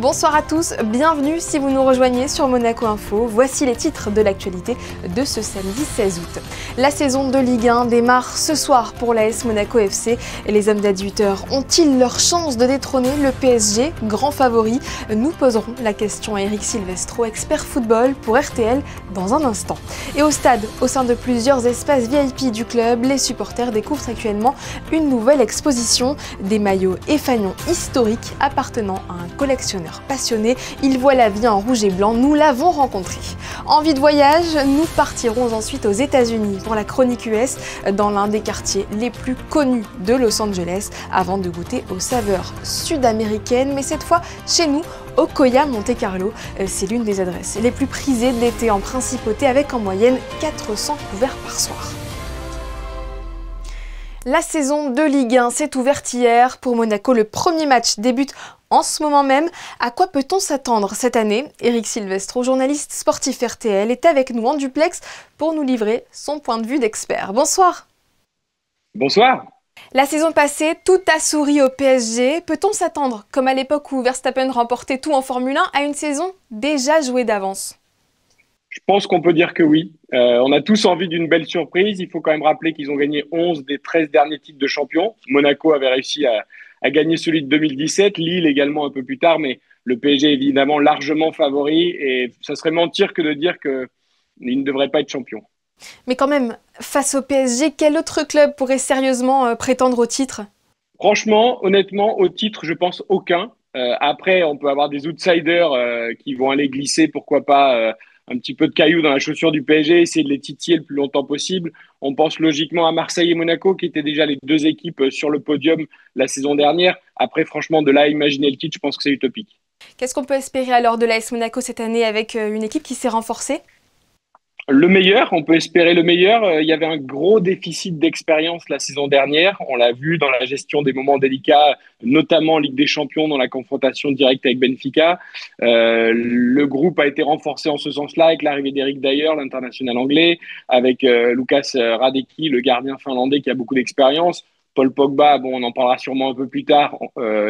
Bonsoir à tous, bienvenue si vous nous rejoignez sur Monaco Info. Voici les titres de l'actualité de ce samedi 16 août. La saison de Ligue 1 démarre ce soir pour l'AS Monaco FC. Les hommes d'18h ont-ils leur chance de détrôner le PSG, grand favori? Nous poserons la question à Eric Silvestro, expert football pour RTL, dans un instant. Et au stade, au sein de plusieurs espaces VIP du club, les supporters découvrent actuellement une nouvelle exposition, des maillots et fanions historiques appartenant à un collectionneur passionné. Il voit la vie en rouge et blanc, nous l'avons rencontré. Envie de voyage, nous partirons ensuite aux États-Unis pour la chronique US dans l'un des quartiers les plus connus de Los Angeles avant de goûter aux saveurs sud-américaines, mais cette fois chez nous au Coya Monte Carlo. C'est l'une des adresses les plus prisées de l'été en principauté avec en moyenne 400 couverts par soir. La saison de Ligue 1 s'est ouverte hier. Pour Monaco, le premier match débute en ce moment même. À quoi peut-on s'attendre cette année? Eric Silvestro, journaliste sportif RTL, est avec nous en duplex pour nous livrer son point de vue d'expert. Bonsoir. Bonsoir. La saison passée, tout a souri au PSG. Peut-on s'attendre, comme à l'époque où Verstappen remportait tout en Formule 1, à une saison déjà jouée d'avance? Je pense qu'on peut dire que oui. On a tous envie d'une belle surprise. Il faut quand même rappeler qu'ils ont gagné 11 des 13 derniers titres de champion. Monaco avait réussi à gagner celui de 2017, Lille également un peu plus tard, mais le PSG est évidemment largement favori et ça serait mentir que de dire qu'il ne devrait pas être champion. Mais quand même, face au PSG, quel autre club pourrait sérieusement prétendre au titre? Franchement, honnêtement, au titre, je pense aucun. Après, on peut avoir des outsiders qui vont aller glisser, pourquoi pas, un petit peu de cailloux dans la chaussure du PSG, essayer de les titiller le plus longtemps possible. On pense logiquement à Marseille et Monaco, qui étaient déjà les deux équipes sur le podium la saison dernière. Après, franchement, de là à imaginer le titre, je pense que c'est utopique. Qu'est-ce qu'on peut espérer alors de l'AS Monaco cette année avec une équipe qui s'est renforcée? Le meilleur, on peut espérer le meilleur. Il y avait un gros déficit d'expérience la saison dernière. On l'a vu dans la gestion des moments délicats, notamment en Ligue des Champions, dans la confrontation directe avec Benfica. Le groupe a été renforcé en ce sens-là avec l'arrivée d'Eric Dyer, l'international anglais, avec Lukas Hradecky, le gardien finlandais qui a beaucoup d'expérience. Paul Pogba, bon, on en parlera sûrement un peu plus tard.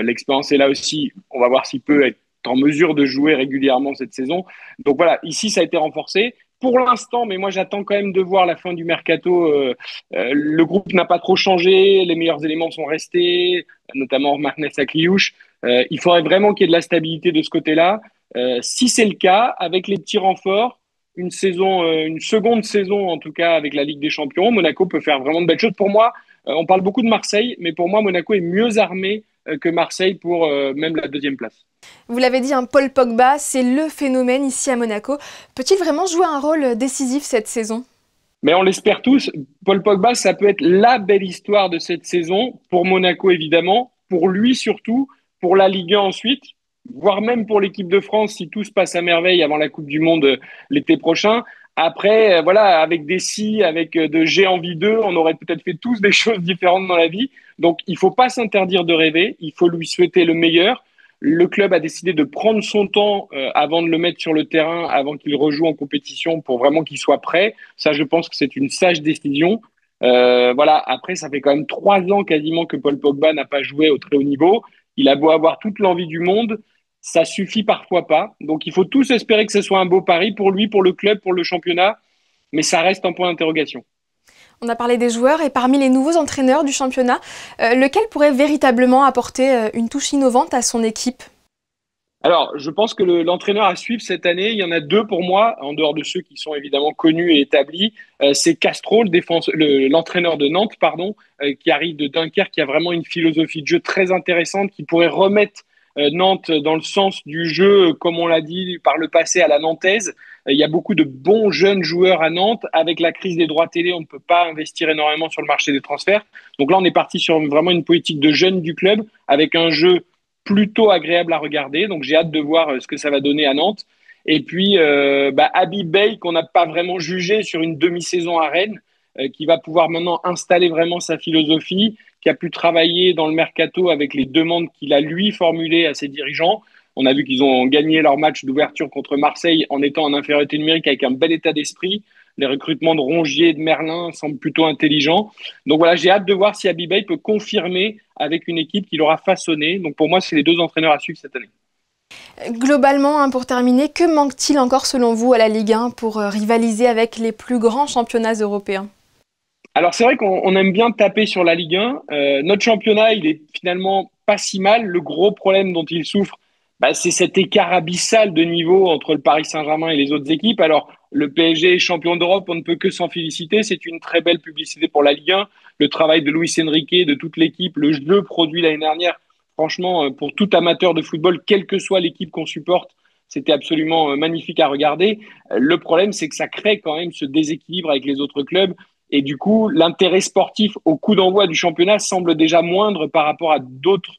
L'expérience est là aussi. On va voir s'il peut être en mesure de jouer régulièrement cette saison. Donc voilà, ici, ça a été renforcé. Pour l'instant, mais moi j'attends quand même de voir la fin du mercato. Le groupe n'a pas trop changé, les meilleurs éléments sont restés, notamment Marnès Akliouche. Il faudrait vraiment qu'il y ait de la stabilité de ce côté-là. Si c'est le cas, avec les petits renforts, une seconde saison en tout cas avec la Ligue des Champions, Monaco peut faire vraiment de belles choses. Pour moi, on parle beaucoup de Marseille, mais pour moi Monaco est mieux armé que Marseille pour même la deuxième place. Vous l'avez dit, Paul Pogba, c'est le phénomène ici à Monaco. Peut-il vraiment jouer un rôle décisif cette saison? Mais on l'espère tous. Paul Pogba, ça peut être la belle histoire de cette saison, pour Monaco évidemment, pour lui surtout, pour la Ligue 1 ensuite, voire même pour l'équipe de France si tout se passe à merveille avant la Coupe du Monde l'été prochain. Après, voilà, avec des si, avec de J'ai envie d'eux, on aurait peut-être fait tous des choses différentes dans la vie. Donc, il ne faut pas s'interdire de rêver, il faut lui souhaiter le meilleur. Le club a décidé de prendre son temps avant de le mettre sur le terrain, avant qu'il rejoue en compétition pour vraiment qu'il soit prêt. Ça, je pense que c'est une sage décision. Voilà. Après, ça fait quand même 3 ans quasiment que Paul Pogba n'a pas joué au très haut niveau. Il a beau avoir toute l'envie du monde, ça suffit parfois pas. Donc, il faut tous espérer que ce soit un beau pari pour lui, pour le club, pour le championnat. Mais ça reste un point d'interrogation. On a parlé des joueurs et parmi les nouveaux entraîneurs du championnat, lequel pourrait véritablement apporter une touche innovante à son équipe? Alors, je pense que l'entraîneur à suivre cette année, il y en a 2 pour moi, en dehors de ceux qui sont évidemment connus et établis. C'est Castro, l'entraîneur de Nantes, pardon, qui arrive de Dunkerque, qui a vraiment une philosophie de jeu très intéressante, qui pourrait remettre Nantes dans le sens du jeu, comme on l'a dit par le passé à la nantaise. Il y a beaucoup de bons jeunes joueurs à Nantes. Avec la crise des droits télé, on ne peut pas investir énormément sur le marché des transferts. Donc là, on est parti sur vraiment une politique de jeunes du club, avec un jeu plutôt agréable à regarder. Donc j'ai hâte de voir ce que ça va donner à Nantes. Et puis Habib Beye, qu'on n'a pas vraiment jugé sur une demi-saison à Rennes, qui va pouvoir maintenant installer vraiment sa philosophie, qui a pu travailler dans le mercato avec les demandes qu'il a lui formulées à ses dirigeants. On a vu qu'ils ont gagné leur match d'ouverture contre Marseille en étant en infériorité numérique avec un bel état d'esprit. Les recrutements de Rongier et de Merlin semblent plutôt intelligents. Donc voilà, j'ai hâte de voir si Habib Beye peut confirmer avec une équipe qu'il aura façonnée. Donc pour moi, c'est les 2 entraîneurs à suivre cette année. Globalement, pour terminer, que manque-t-il encore selon vous à la Ligue 1 pour rivaliser avec les plus grands championnats européens? Alors c'est vrai qu'on aime bien taper sur la Ligue 1. Notre championnat, il est finalement pas si mal. Le gros problème dont il souffre, c'est cet écart abyssal de niveau entre le Paris Saint-Germain et les autres équipes. Alors le PSG est champion d'Europe, on ne peut que s'en féliciter. C'est une très belle publicité pour la Ligue 1. Le travail de Luis Enrique, de toute l'équipe, le jeu produit l'année dernière, franchement, pour tout amateur de football, quelle que soit l'équipe qu'on supporte, c'était absolument magnifique à regarder. Le problème, c'est que ça crée quand même ce déséquilibre avec les autres clubs. Et du coup, l'intérêt sportif au coup d'envoi du championnat semble déjà moindre par rapport à d'autres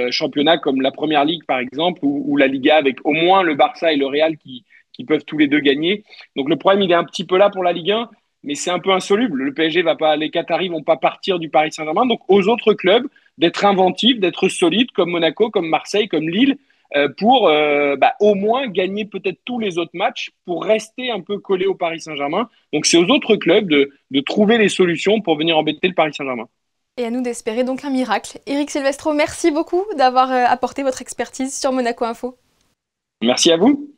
championnats comme la Première Ligue, par exemple, ou la Liga, avec au moins le Barça et le Real qui peuvent tous les deux gagner. Donc le problème, il est un petit peu là pour la Ligue 1, mais c'est un peu insoluble. Le PSG va pas, les Qataris vont pas partir du Paris Saint-Germain. Donc aux autres clubs d'être inventifs, d'être solides, comme Monaco, comme Marseille, comme Lille, pour au moins gagner peut-être tous les autres matchs pour rester un peu collé au Paris Saint-Germain. Donc c'est aux autres clubs de trouver les solutions pour venir embêter le Paris Saint-Germain. Et à nous d'espérer donc un miracle. Éric Silvestro, merci beaucoup d'avoir apporté votre expertise sur Monaco Info. Merci à vous.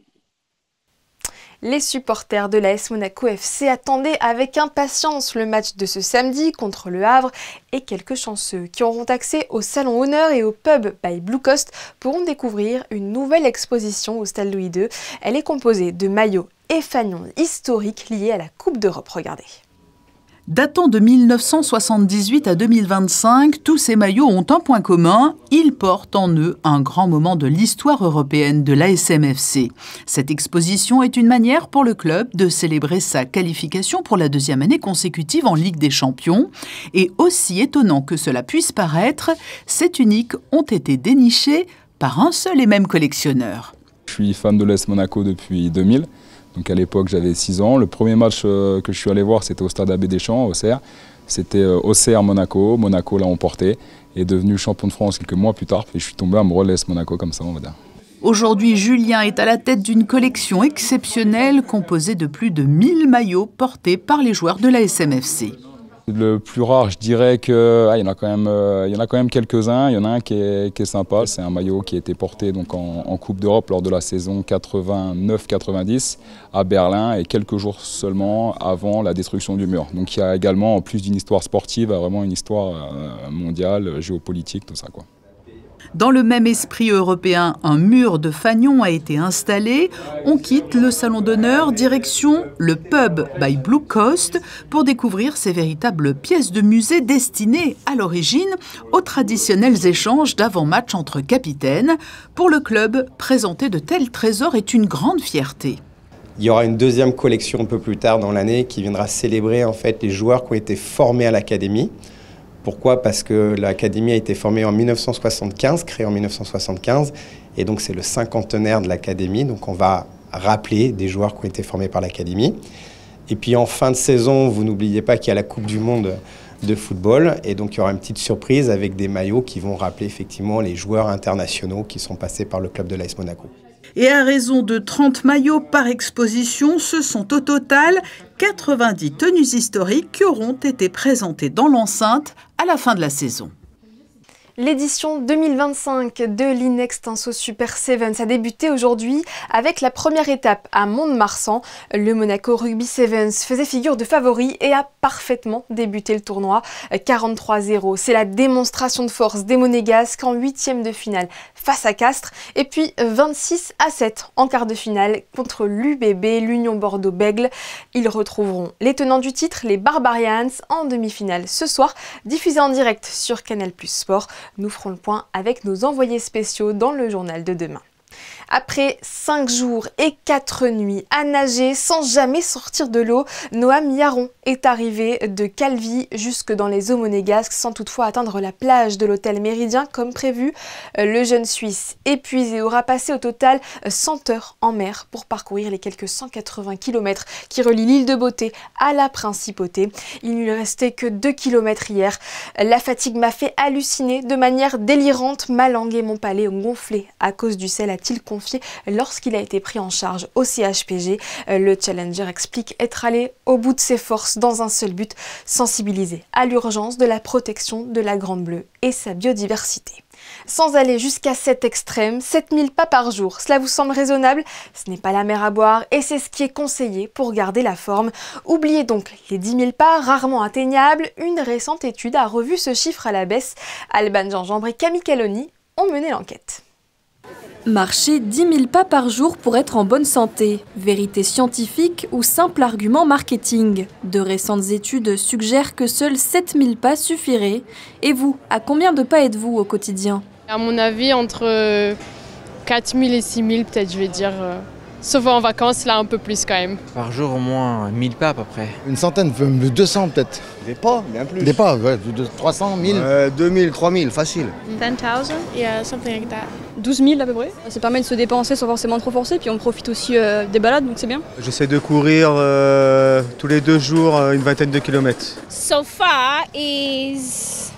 Les supporters de l'AS Monaco FC attendaient avec impatience le match de ce samedi contre Le Havre et quelques chanceux qui auront accès au Salon Honneur et au pub by Blue Coast pourront découvrir une nouvelle exposition au Stade Louis II. Elle est composée de maillots et fanions historiques liés à la Coupe d'Europe. Regardez. Datant de 1978 à 2025, tous ces maillots ont un point commun, ils portent en eux un grand moment de l'histoire européenne de l'ASM-FC. Cette exposition est une manière pour le club de célébrer sa qualification pour la deuxième année consécutive en Ligue des Champions. Et aussi étonnant que cela puisse paraître, ces tuniques ont été dénichées par un seul et même collectionneur. Je suis fan de l'AS Monaco depuis 2000. Donc à l'époque, j'avais 6 ans. Le premier match que je suis allé voir, c'était au stade Abbé Deschamps, au Auxerre. C'était Auxerre-Monaco. Monaco l'a emporté et est devenu champion de France quelques mois plus tard. Et je suis tombé amoureux de l'AS Monaco comme ça, on va dire. Aujourd'hui, Julien est à la tête d'une collection exceptionnelle composée de plus de 1000 maillots portés par les joueurs de l'ASM-FC. Le plus rare, je dirais qu'il y en a quand même quelques-uns. Il y en a un qui est sympa. C'est un maillot qui a été porté donc en Coupe d'Europe lors de la saison 89-90 à Berlin et quelques jours seulement avant la destruction du mur. Donc il y a également, en plus d'une histoire sportive, vraiment une histoire mondiale, géopolitique, tout ça, quoi. Dans le même esprit européen, un mur de fanions a été installé. On quitte le salon d'honneur, direction le pub by Blue Coast pour découvrir ces véritables pièces de musée destinées à l'origine aux traditionnels échanges d'avant-match entre capitaines. Pour le club, présenter de tels trésors est une grande fierté. Il y aura une deuxième collection un peu plus tard dans l'année qui viendra célébrer en fait les joueurs qui ont été formés à l'académie. Pourquoi? Parce que l'académie a été formée en 1975, créée en 1975, et donc c'est le cinquantenaire de l'académie. Donc on va rappeler des joueurs qui ont été formés par l'académie. Et puis en fin de saison, vous n'oubliez pas qu'il y a la Coupe du Monde de football, et donc il y aura une petite surprise avec des maillots qui vont rappeler effectivement les joueurs internationaux qui sont passés par le club de l'AS Monaco. Et à raison de 30 maillots par exposition, ce sont au total 90 tenues historiques qui auront été présentées dans l'enceinte à la fin de la saison. L'édition 2025 de l'Inextinso Super Sevens a débuté aujourd'hui avec la première étape à Mont-de-Marsan. Le Monaco Rugby Sevens faisait figure de favori et a parfaitement débuté le tournoi 43-0. C'est la démonstration de force des Monégasques en 8e de finale face à Castres et puis 26-7 en quart de finale contre l'UBB, l'Union Bordeaux-Bègles. Ils retrouveront les tenants du titre, les Barbarians, en demi-finale ce soir, diffusé en direct sur Canal+ Sport. Nous ferons le point avec nos envoyés spéciaux dans le journal de demain. Après 5 jours et 4 nuits à nager sans jamais sortir de l'eau, Noam Yaron est arrivé de Calvi jusque dans les eaux monégasques sans toutefois atteindre la plage de l'hôtel Méridien comme prévu. Le jeune Suisse épuisé aura passé au total 100 heures en mer pour parcourir les quelques 180 km qui relient l'île de Beauté à la Principauté. Il ne lui restait que 2 km hier. La fatigue m'a fait halluciner de manière délirante. Ma langue et mon palais ont gonflé à cause du sel, a-t-il confié lorsqu'il a été pris en charge au CHPG. Le challenger explique être allé au bout de ses forces dans un seul but, sensibiliser à l'urgence de la protection de la Grande Bleue et sa biodiversité. Sans aller jusqu'à cet extrême, 7000 pas par jour, cela vous semble raisonnable? Ce n'est pas la mer à boire et c'est ce qui est conseillé pour garder la forme. Oubliez donc les 10 000 pas, rarement atteignables. Une récente étude a revu ce chiffre à la baisse. Alban Gingembre et Camille Caloni ont mené l'enquête. Marcher 10 000 pas par jour pour être en bonne santé. Vérité scientifique ou simple argument marketing? De récentes études suggèrent que seuls 7 000 pas suffiraient. Et vous, à combien de pas êtes-vous au quotidien? À mon avis, entre 4 000 et 6 000 peut-être, je vais dire. Sauf en vacances, là, un peu plus quand même. Par jour, au moins 1000 pas à peu près. Une centaine, 200 peut-être. Des pas, bien plus. Des pas, ouais, 300, 1000. 2000, 3000, facile. 10,000, yeah, something like that. 12 000 à peu près. Ça permet de se dépenser sans forcément trop forcer, puis on profite aussi des balades, donc c'est bien. J'essaie de courir tous les 2 jours une vingtaine de kilomètres. So far is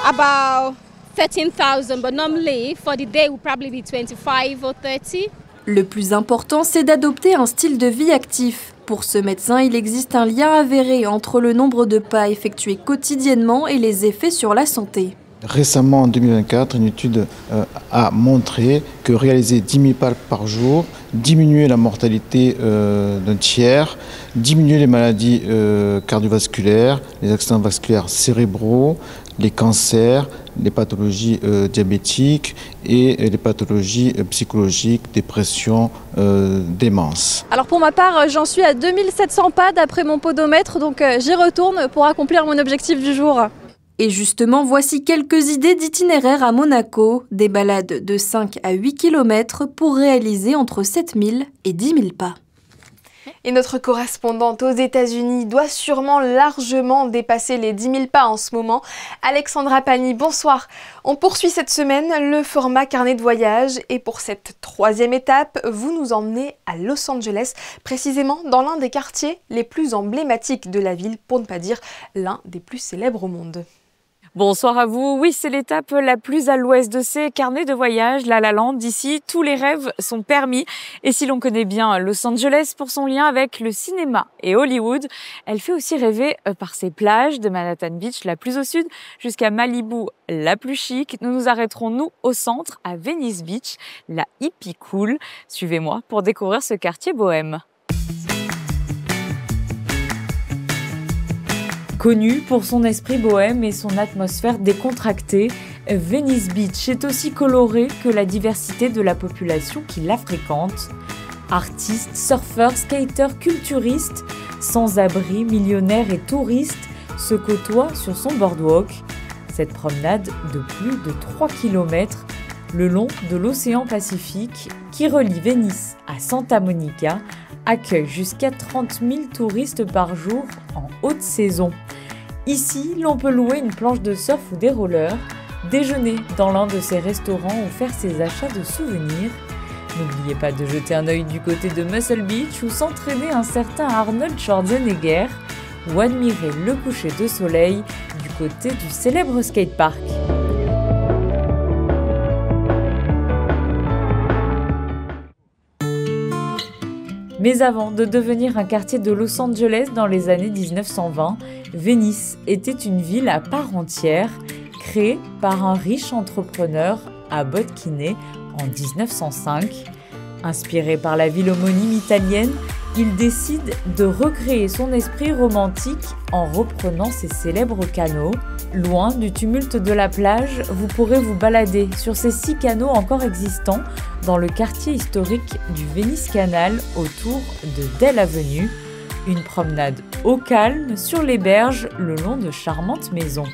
about 13,000, but normally for the day will probably be 25 or 30. Le plus important, c'est d'adopter un style de vie actif. Pour ce médecin, il existe un lien avéré entre le nombre de pas effectués quotidiennement et les effets sur la santé. Récemment, en 2024, une étude a montré que réaliser 10 000 pas par jour diminuait la mortalité d'un tiers, diminuait les maladies cardiovasculaires, les accidents vasculaires cérébraux, les cancers, les pathologies diabétiques et les pathologies psychologiques, dépression, démence. Alors pour ma part, j'en suis à 2700 pas d'après mon podomètre, donc j'y retourne pour accomplir mon objectif du jour. Et justement, voici quelques idées d'itinéraire à Monaco, des balades de 5 à 8 km pour réaliser entre 7000 et 10 000 pas. Et notre correspondante aux États-Unis doit sûrement largement dépasser les 10 000 pas en ce moment. Alexandra Pani, bonsoir. On poursuit cette semaine le format carnet de voyage et pour cette 3e étape, vous nous emmenez à Los Angeles, précisément dans l'un des quartiers les plus emblématiques de la ville, pour ne pas dire l'un des plus célèbres au monde. Bonsoir à vous. Oui, c'est l'étape la plus à l'ouest de ces carnets de voyage, La La Land. D'ici, tous les rêves sont permis. Et si l'on connaît bien Los Angeles pour son lien avec le cinéma et Hollywood, elle fait aussi rêver par ses plages, de Manhattan Beach, la plus au sud, jusqu'à Malibu, la plus chic. Nous nous arrêterons, nous, au centre, à Venice Beach, la hippie cool. Suivez-moi pour découvrir ce quartier bohème. Connu pour son esprit bohème et son atmosphère décontractée, Venice Beach est aussi coloré que la diversité de la population qui la fréquente. Artistes, surfeurs, skateurs, culturistes, sans-abri, millionnaires et touristes se côtoient sur son boardwalk. Cette promenade de plus de 3 km le long de l'océan Pacifique qui relie Venise à Santa Monica accueille jusqu'à 30 000 touristes par jour en haute saison. Ici, l'on peut louer une planche de surf ou des rollers, déjeuner dans l'un de ces restaurants ou faire ses achats de souvenirs. N'oubliez pas de jeter un œil du côté de Muscle Beach où s'entraînait un certain Arnold Schwarzenegger ou admirer le coucher de soleil du côté du célèbre skatepark. Mais avant de devenir un quartier de Los Angeles dans les années 1920, Venice était une ville à part entière, créée par un riche entrepreneur, Abbot Kinney, en 1905. Inspiré par la ville homonyme italienne, il décide de recréer son esprit romantique en reprenant ses célèbres canaux. Loin du tumulte de la plage, vous pourrez vous balader sur ces 6 canaux encore existants dans le quartier historique du Venice Canal autour de Dell Avenue. Une promenade au calme sur les berges le long de charmantes maisons.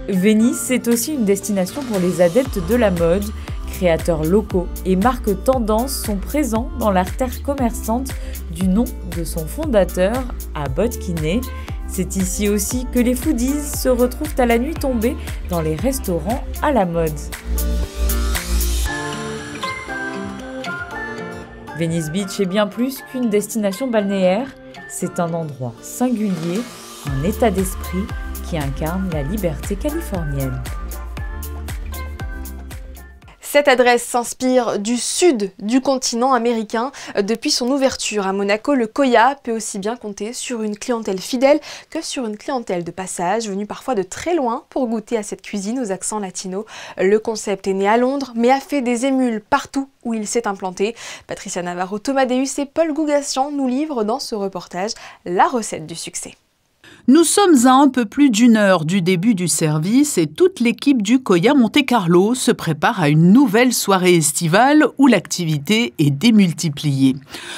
Venise est aussi une destination pour les adeptes de la mode. Créateurs locaux et marques tendances sont présents dans l'artère commerçante du nom de son fondateur, Abbot Kinney. C'est ici aussi que les foodies se retrouvent à la nuit tombée dans les restaurants à la mode. Venice Beach est bien plus qu'une destination balnéaire, c'est un endroit singulier, un état d'esprit qui incarne la liberté californienne. Cette adresse s'inspire du sud du continent américain. Depuis son ouverture à Monaco, le Koya peut aussi bien compter sur une clientèle fidèle que sur une clientèle de passage, venue parfois de très loin pour goûter à cette cuisine aux accents latinos. Le concept est né à Londres, mais a fait des émules partout où il s'est implanté. Patricia Navarro, Thomas Deus et Paul Gougassian nous livrent dans ce reportage la recette du succès. Nous sommes à un peu plus d'1 heure du début du service et toute l'équipe du Koya Monte Carlo se prépare à une nouvelle soirée estivale où l'activité est démultipliée.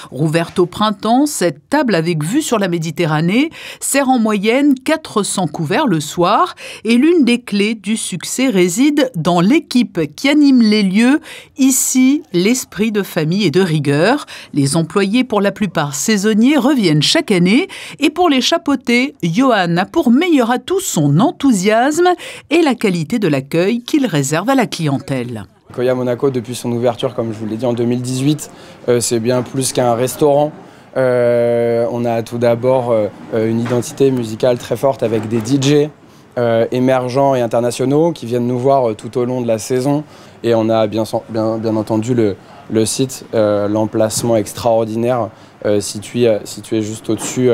Rouverte au printemps, cette table avec vue sur la Méditerranée sert en moyenne 400 couverts le soir et l'une des clés du succès réside dans l'équipe qui anime les lieux. Ici, l'esprit de famille et de rigueur. Les employés, pour la plupart saisonniers, reviennent chaque année et pour les chapeauter, Johan a pour meilleur atout son enthousiasme et la qualité de l'accueil qu'il réserve à la clientèle. Koya Monaco, depuis son ouverture, comme je vous l'ai dit en 2018, c'est bien plus qu'un restaurant. On a tout d'abord une identité musicale très forte avec des DJ émergents et internationaux qui viennent nous voir tout au long de la saison. Et on a bien entendu le site, l'emplacement extraordinaire situé juste au-dessus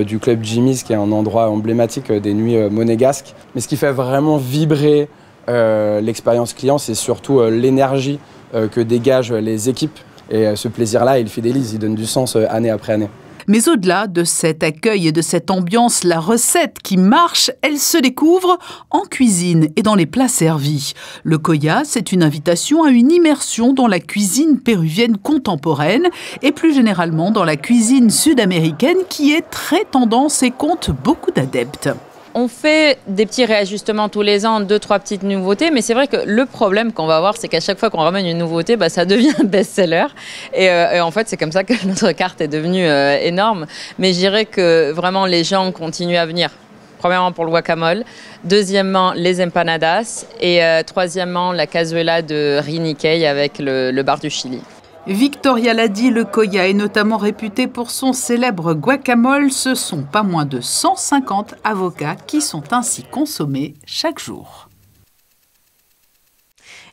du club Jimmy's, qui est un endroit emblématique des nuits monégasques. Mais ce qui fait vraiment vibrer l'expérience client, c'est surtout l'énergie que dégagent les équipes. Et ce plaisir-là, il fidélise, il donne du sens année après année. Mais au-delà de cet accueil et de cette ambiance, la recette qui marche, elle se découvre en cuisine et dans les plats servis. Le Koya, c'est une invitation à une immersion dans la cuisine péruvienne contemporaine et plus généralement dans la cuisine sud-américaine qui est très tendance et compte beaucoup d'adeptes. On fait des petits réajustements tous les ans, 2-3 petites nouveautés, mais c'est vrai que le problème qu'on va avoir, c'est qu'à chaque fois qu'on ramène une nouveauté, ça devient un best-seller. Et en fait, c'est comme ça que notre carte est devenue énorme. Mais je dirais que vraiment, les gens continuent à venir. Premièrement, pour le guacamole. Deuxièmement, les empanadas. Et troisièmement, la cazuela de riz Nikkei avec le bar du Chili. Victoria l'a dit, le Koya est notamment réputé pour son célèbre guacamole. Ce sont pas moins de 150 avocats qui sont ainsi consommés chaque jour.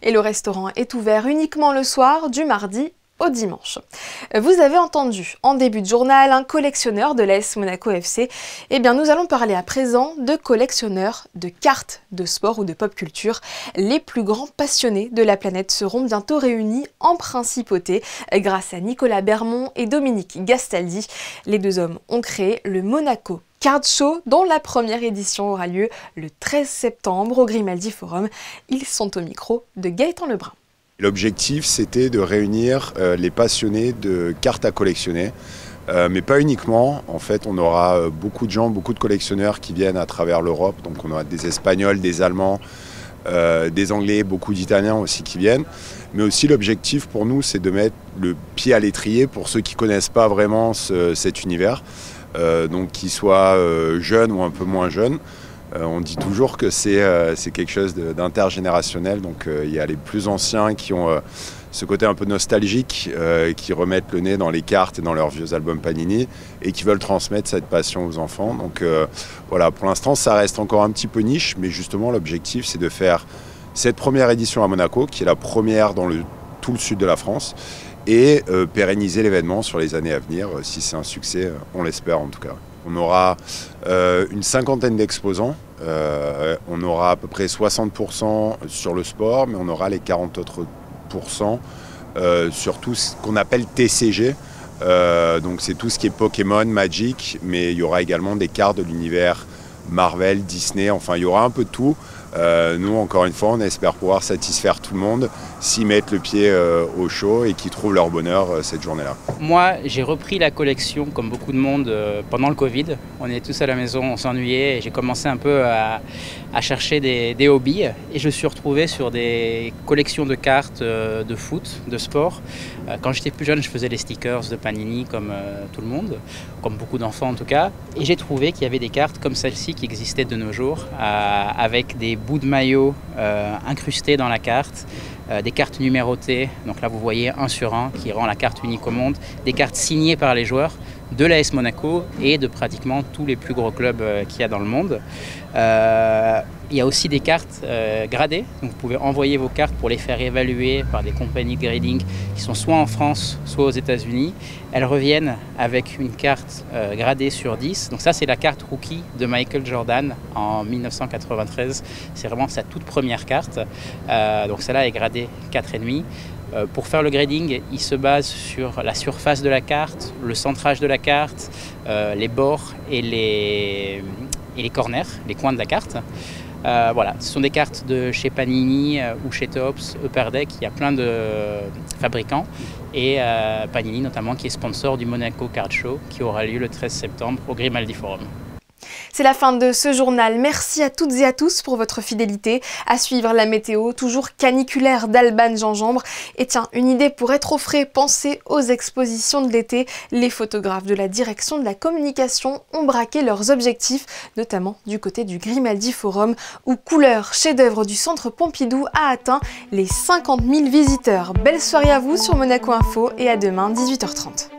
Et le restaurant est ouvert uniquement le soir, du mardi au dimanche. Vous avez entendu en début de journal un collectionneur de l'AS Monaco FC. Eh bien, nous allons parler à présent de collectionneurs de cartes de sport ou de pop culture. Les plus grands passionnés de la planète seront bientôt réunis en principauté grâce à Nicolas Bermond et Dominique Gastaldi. Les deux hommes ont créé le Monaco Card Show, dont la première édition aura lieu le 13 septembre au Grimaldi Forum. Ils sont au micro de Gaëtan Lebrun. L'objectif, c'était de réunir les passionnés de cartes à collectionner, mais pas uniquement. En fait, on aura beaucoup de gens, beaucoup de collectionneurs qui viennent à travers l'Europe. Donc on aura des Espagnols, des Allemands, des Anglais, beaucoup d'Italiens aussi qui viennent. Mais aussi l'objectif pour nous, c'est de mettre le pied à l'étrier pour ceux qui ne connaissent pas vraiment cet univers, donc qu'ils soient jeunes ou un peu moins jeunes. On dit toujours que c'est quelque chose d'intergénérationnel, donc il y a les plus anciens qui ont ce côté un peu nostalgique, qui remettent le nez dans les cartes et dans leurs vieux albums Panini et qui veulent transmettre cette passion aux enfants. Donc voilà, pour l'instant ça reste encore un petit peu niche, mais justement l'objectif c'est de faire cette première édition à Monaco, qui est la première dans tout le sud de la France, et pérenniser l'événement sur les années à venir, si c'est un succès, on l'espère en tout cas. On aura une cinquantaine d'exposants, on aura à peu près 60% sur le sport, mais on aura les 40 autres % sur tout ce qu'on appelle TCG. Donc c'est tout ce qui est Pokémon, Magic, mais il y aura également des cartes de l'univers Marvel, Disney, enfin il y aura un peu de tout. Nous, encore une fois, on espère pouvoir satisfaire tout le monde, s'y mettre le pied au chaud et qui trouvent leur bonheur cette journée-là. Moi, j'ai repris la collection, comme beaucoup de monde, pendant le Covid. On est tous à la maison, on s'ennuyait et j'ai commencé un peu à chercher des hobbies. Et je me suis retrouvé sur des collections de cartes de foot, de sport. Quand j'étais plus jeune, je faisais les stickers de Panini comme tout le monde, comme beaucoup d'enfants en tout cas. Et j'ai trouvé qu'il y avait des cartes comme celle-ci qui existaient de nos jours, avec des bouts de maillot incrustés dans la carte, des cartes numérotées, donc là vous voyez 1 sur 1 qui rend la carte unique au monde, des cartes signées par les joueurs, de l'AS Monaco et de pratiquement tous les plus gros clubs qu'il y a dans le monde. Il y a aussi des cartes gradées, donc vous pouvez envoyer vos cartes pour les faire évaluer par des compagnies de grading qui sont soit en France, soit aux États-Unis. Elles reviennent avec une carte gradée sur 10. Donc ça, c'est la carte rookie de Michael Jordan en 1993. C'est vraiment sa toute première carte. Donc celle-là est gradée 4,5. Pour faire le grading, il se base sur la surface de la carte, le centrage de la carte, les bords et les corners, les coins de la carte. Voilà, ce sont des cartes de chez Panini ou chez Topps, Upper Deck, il y a plein de fabricants. Et Panini notamment qui est sponsor du Monaco Card Show qui aura lieu le 13 septembre au Grimaldi Forum. C'est la fin de ce journal. Merci à toutes et à tous pour votre fidélité. À suivre la météo, toujours caniculaire d'Alban Gingembre. Et tiens, une idée pour être au frais, pensez aux expositions de l'été. Les photographes de la direction de la communication ont braqué leurs objectifs, notamment du côté du Grimaldi Forum, où Couleur, chef-d'œuvre du Centre Pompidou, a atteint les 50 000 visiteurs. Belle soirée à vous sur Monaco Info et à demain 18h30.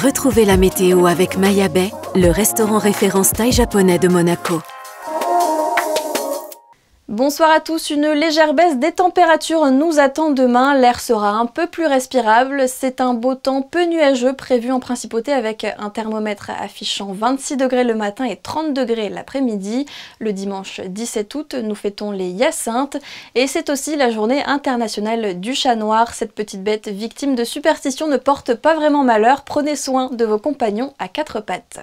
Retrouvez la météo avec Maya Bay, le restaurant référence thaï japonais de Monaco. Bonsoir à tous, une légère baisse des températures nous attend demain. L'air sera un peu plus respirable. C'est un beau temps peu nuageux prévu en principauté avec un thermomètre affichant 26 degrés le matin et 30 degrés l'après-midi. Le dimanche 17 août, nous fêtons les Hyacinthes et c'est aussi la journée internationale du chat noir. Cette petite bête victime de superstition ne porte pas vraiment malheur. Prenez soin de vos compagnons à quatre pattes.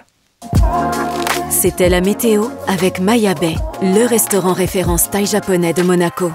C'était la météo avec Maya Bay, le restaurant référence thaï japonais de Monaco.